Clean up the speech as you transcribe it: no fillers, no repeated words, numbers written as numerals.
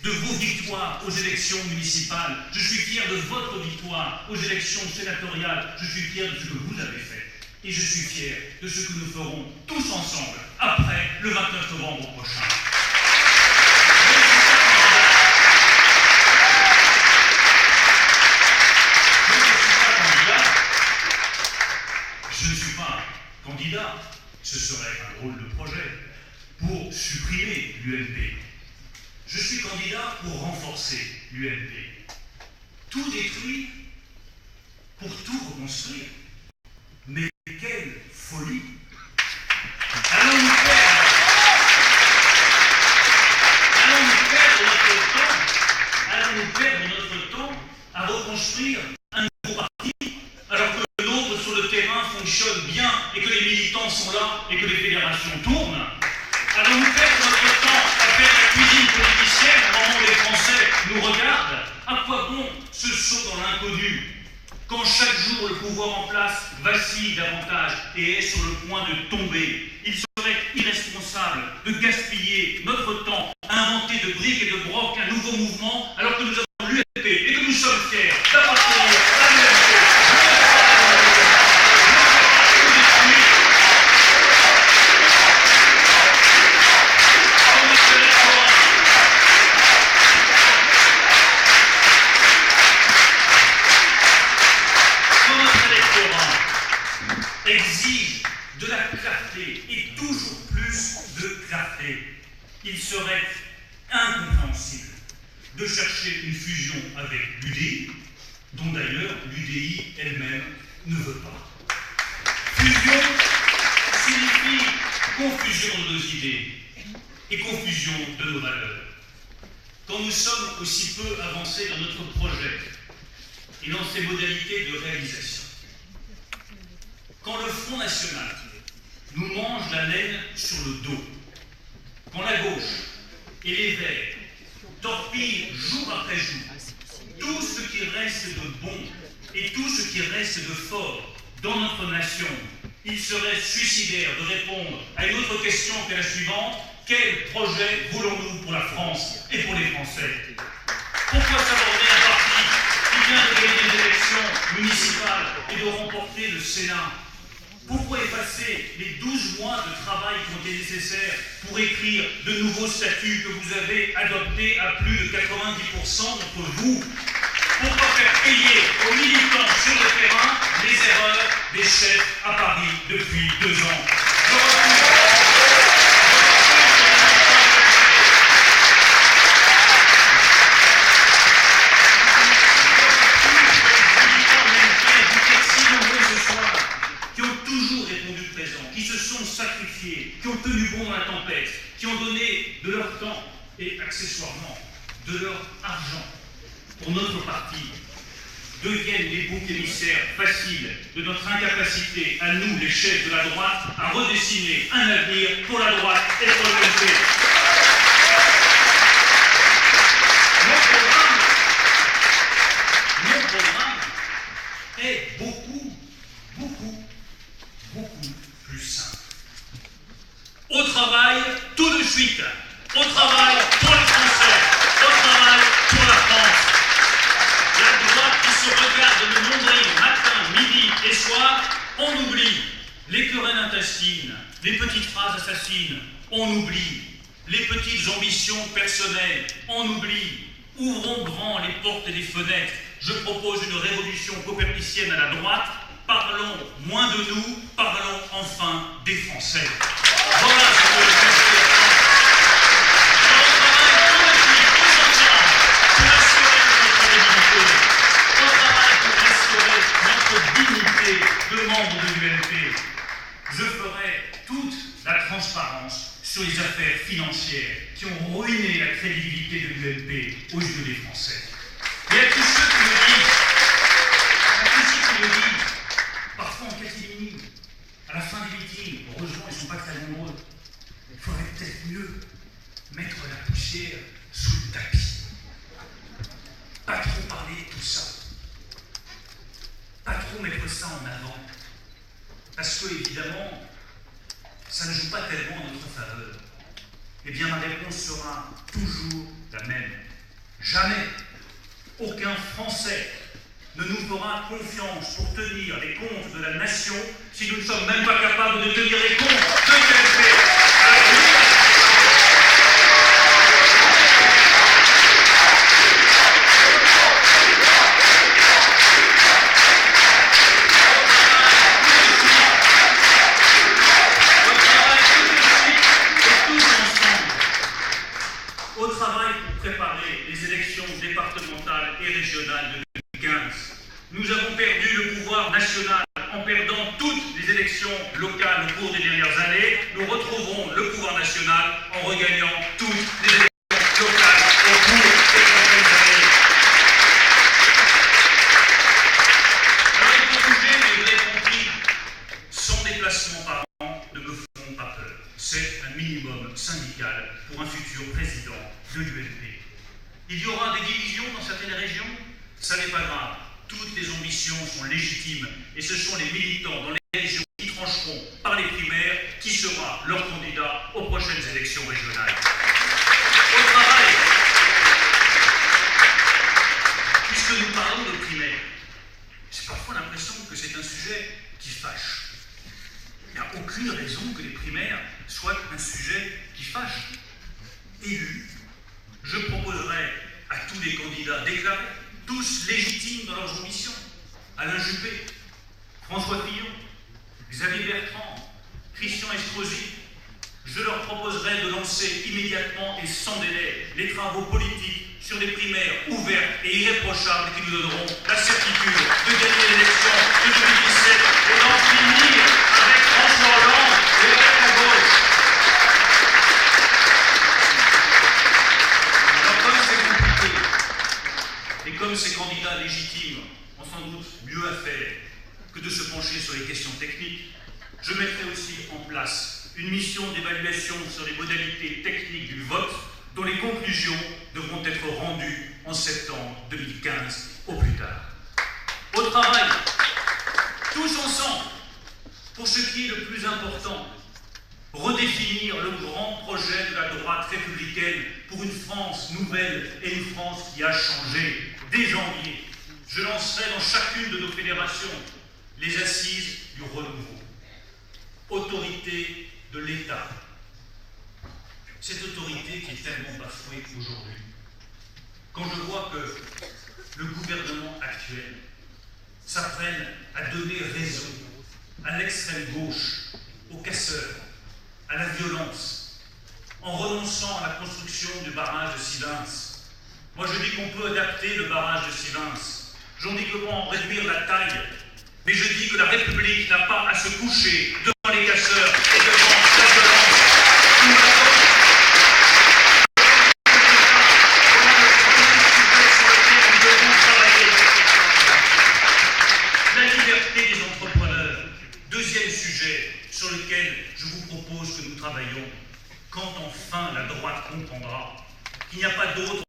de vos victoires aux élections municipales. Je suis fier de votre victoire aux élections sénatoriales. Je suis fier de ce que vous avez fait. Et je suis fier de ce que nous ferons tous ensemble après le 29 novembre prochain. Je ne suis pas candidat, ce serait un drôle de projet, pour supprimer l'UMP. Je suis candidat pour renforcer l'UMP. Tout détruire pour tout reconstruire. Mais quelle folie! Allons-nous perdre notre temps à reconstruire un nouveau parti alors que le nôtre sur le terrain fonctionne bien et que les militants sont là et que les fédérations tournent? Allons-nous perdre notre temps à faire la cuisine politicienne au moment où les Français nous regardent? À quoi bon ce saut dans l'inconnu quand chaque jour le pouvoir en place vacille davantage et est sur le point de tomber? Il serait irresponsable de gaspiller notre temps à inventer de briques et de brocs un nouveau mouvement alors que nous avons l'UMP et que nous sommes fiers d'appartenir à l'UMP. Exige de la clarté et toujours plus de clarté. Il serait incompréhensible de chercher une fusion avec l'UDI, dont d'ailleurs l'UDI elle-même ne veut pas. Fusion signifie confusion de nos idées et confusion de nos valeurs. Quand nous sommes aussi peu avancés dans notre projet et dans ses modalités de réalisation, quand le Front National nous mange la laine sur le dos, quand la gauche et les Verts torpillent jour après jour tout ce qui reste de bon et tout ce qui reste de fort dans notre nation, il serait suicidaire de répondre à une autre question que la suivante: quel projet voulons-nous pour la France et pour les Français? Pourquoi s'aborder un parti qui vient de gagner des élections municipales et de remporter le Sénat? Pourquoi effacer les 12 mois de travail qui ont été nécessaires pour écrire de nouveaux statuts que vous avez adoptés à plus de 90% d'entre vous? Pourquoi faire payer aux militants sur le terrain les erreurs des chefs à Paris depuis 2 ans? Qui se sont sacrifiés, qui ont tenu bon dans la tempête, qui ont donné de leur temps et accessoirement de leur argent pour notre parti, deviennent les boucs émissaires faciles de notre incapacité à nous, les chefs de la droite, à redessiner un avenir pour la droite et pour l'UMP. Mon programme est beaucoup plus simple. Au travail, tout de suite. Au travail pour les Français. Au travail pour la France. La droite qui se regarde le nombril matin, midi et soir, on oublie les querelles intestines, les petites phrases assassines, on oublie les petites ambitions personnelles, on oublie. Ouvrons grand les portes et les fenêtres. Je propose une révolution copernicienne à la droite. Parlons moins de nous, parlons enfin des Français. Voilà ce que je pense. Alors, on travaille tous ensemble pour assurer notre crédibilité. On travaille pour restaurer notre dignité de membre de l'UMP. Je ferai toute la transparence sur les affaires financières qui ont ruiné la crédibilité de l'UMP aux yeux des Français. Et à tous ceux qui me disent, parfois en catimini, à la fin du meeting, heureusement ils ne sont pas très nombreux, il faudrait peut-être mieux mettre la poussière sous le tapis. Pas trop parler de tout ça. Pas trop mettre ça en avant. Parce que, évidemment, ça ne joue pas tellement en notre faveur. Eh bien, ma réponse sera toujours la même. Jamais aucun Français ne nous fera confiance pour tenir les comptes de la nation si nous ne sommes même pas capables de tenir les comptes de l'UMP. Au travail pour préparer les élections départementales et régionales de 2015, nous avons perdu le pouvoir national en perdant toutes les élections locales au cours des dernières années. Nous retrouverons le pouvoir national en regagnant toutes les élections locales au cours des prochaines années. Alors pour bouger, mais vous avez compris, 100 déplacements par an ne me font pas peur. C'est un minimum syndical pour un futur président de l'UMP. Il y aura des divisions dans certaines régions, ça n'est pas grave. Toutes les ambitions sont légitimes et ce sont les militants dans les régions qui trancheront par les primaires qui sera leur candidat aux prochaines élections régionales. Au travail, puisque nous parlons de primaires, j'ai parfois l'impression que c'est un sujet qui fâche. Il n'y a aucune raison que les primaires soient un sujet qui fâche. Élu, je proposerai à tous les candidats déclarés, tous légitimes dans leurs ambitions, Alain Juppé, François Fillon, Xavier Bertrand, Christian Estrosi, je leur proposerai de lancer immédiatement et sans délai les travaux politiques sur des primaires ouvertes et irréprochables qui nous donneront la certitude de gagner l'élection de 2017 et d'en finir avec François Hollande et avec la gauche. Et comme ces candidats légitimes ont sans doute mieux à faire que de se pencher sur les questions techniques, je mettrai aussi en place une mission d'évaluation sur les modalités techniques du vote dont les conclusions devront être rendues en septembre 2015 au plus tard. Au travail, tous ensemble, pour ce qui est le plus important, redéfinir le grand projet de la droite républicaine pour une France nouvelle et une France qui a changé. Dès janvier, je lancerai dans chacune de nos fédérations les assises du renouveau. Autorité de l'État. Cette autorité qui est tellement bafouée aujourd'hui. Quand je vois que le gouvernement actuel s'apprenne à donner raison à l'extrême gauche, aux casseurs, à la violence, en renonçant à la construction du barrage de Sivens. Moi je dis qu'on peut adapter le barrage de Sivens. J'en dis qu'on peut en réduire la taille. Mais je dis que la République n'a pas à se coucher devant les casseurs et devant la violence. La liberté des entrepreneurs. Deuxième sujet sur lequel je vous propose que nous travaillions. Quand enfin la droite comprendra qu'il n'y a pas d'autre